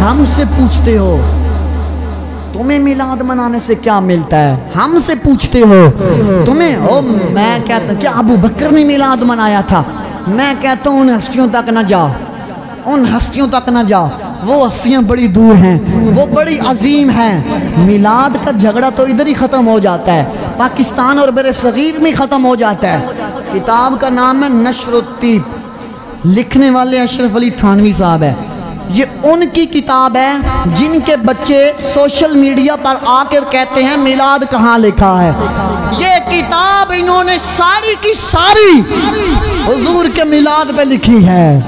ہم سے پوچھتے ہو تمہیں میلاد منانے سے کیا ملتا ہے، ہم سے پوچھتے ہو تمہیں میں کہتا ہوں کیا ابو بکر نے میلاد منایا تھا، میں کہتا ہوں ان ہستیوں تک نہ جا، ان ہستیوں تک نہ جا، وہ ہستیاں بڑی دور ہیں، وہ بڑی عظیم ہیں۔ میلاد کا جھگڑا تو ادھر ہی ختم ہو جاتا ہے، پاکستان اور بر صغیر میں ختم ہو جاتا ہے۔ کتاب کا نام ہے نشر الطیب، لکھنے والے اشرف علی تھانوی صاحب ہے۔ یہ ان کی کتاب ہے جن کے بچے سوشل میڈیا پر آ کر کہتے ہیں میلاد کہاں لکھا ہے۔ یہ کتاب انہوں نے ساری کی ساری حضور کے میلاد پہ لکھی ہے۔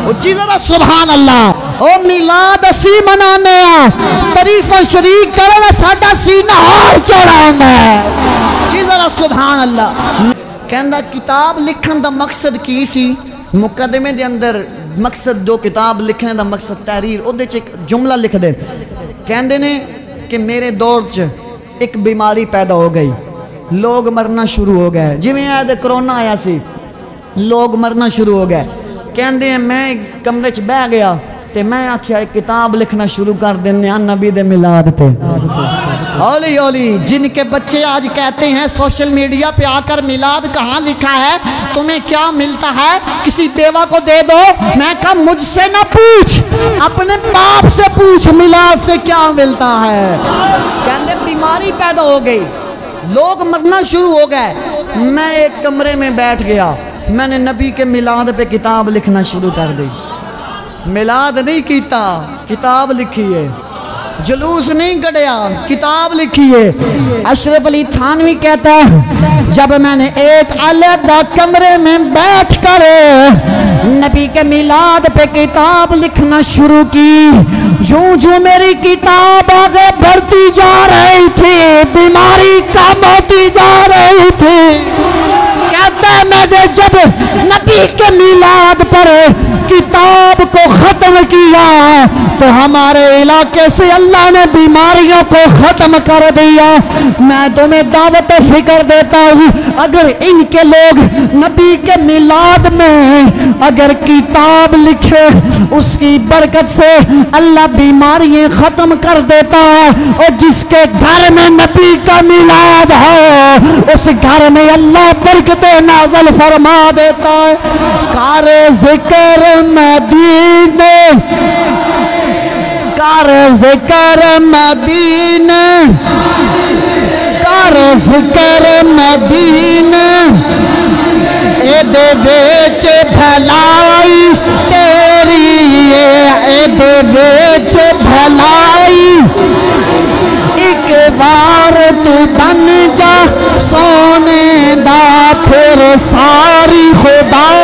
وہ چیز ذرا سبحان اللہ، او میلاد اسی منانے ہیں، تعریف و شریک کرنا ساڈا سینہ اور چڑھانا ہے۔ چیز ذرا سبحان اللہ۔ کہندا کتاب لکھن دا مقصد کی سی، مقدمے دے اندر مقصد دو کتاب لکھنے دا مقصد تحریر، او دے چ ایک جملہ لکھ دے، کہندے نے کہ میرے دور چ ایک بیماری پیدا ہو گئی، لوگ مرنا شروع ہو گئے، جی میں آیا کرونا آیا سی، لوگ مرنا شروع ہو گئے۔ کہندے ہیں میں کمرے چ بہ گیا تے میں آکھیا ایک کتاب لکھنا شروع کر دینے ہیں نبی دے میلاد پہ۔ اولی اولی جن کے بچے آج کہتے ہیں سوشل میڈیا پہ آ کر میلاد کہاں لکھا ہے، تمہیں کیا ملتا ہے، کسی بیوہ کو دے دو، میں کہا مجھ سے نہ پوچھ، اپنے باپ سے پوچھ میلاد سے کیا ملتا ہے۔ کہندے بیماری پیدا ہو گئی، لوگ مرنا شروع ہو گئے، میں ایک کمرے میں بیٹھ گیا، میں نے نبی کے میلاد پہ کتاب لکھنا شروع کر دی۔ میلاد نہیں کیتا، کتاب لکھی ہے، جلوس نہیں کڑیا، کتاب لکھی ہے۔ اشرف علی تھانوی کہتا ہے جب میں نے ایک علیحدہ کمرے میں بیٹھ کر نبی کے میلاد پہ کتاب لکھنا شروع کی، جو میری کتاب آگے بڑھتی جا رہی تھی، بیماری کم ہوتی جا رہی تھی۔ کہتا ہے میں نے جب نبی کے میلاد پر کتاب کو ختم کیا تو ہمارے علاقے سے اللہ نے بیماریوں کو ختم کر دیا۔ میں تمہیں دعوت فکر دیتا ہوں، اگر ان کے لوگ نبی کے میلاد میں اگر کتاب لکھے، اس کی برکت سے اللہ بیماریاں ختم کر دیتا ہے، اور جس کے گھر میں نبی کا میلاد ہو اس گھر میں اللہ برکتیں نازل فرما دیتا ہے۔ کار ذکر مدینے، کار ذکر مدینے، کار ذکر مدینے، اے دے بیچ بھلائی تیری، اے دے بیچ بھلائی، ایک بار تو بن جا سونے دا، پھر ساری خدا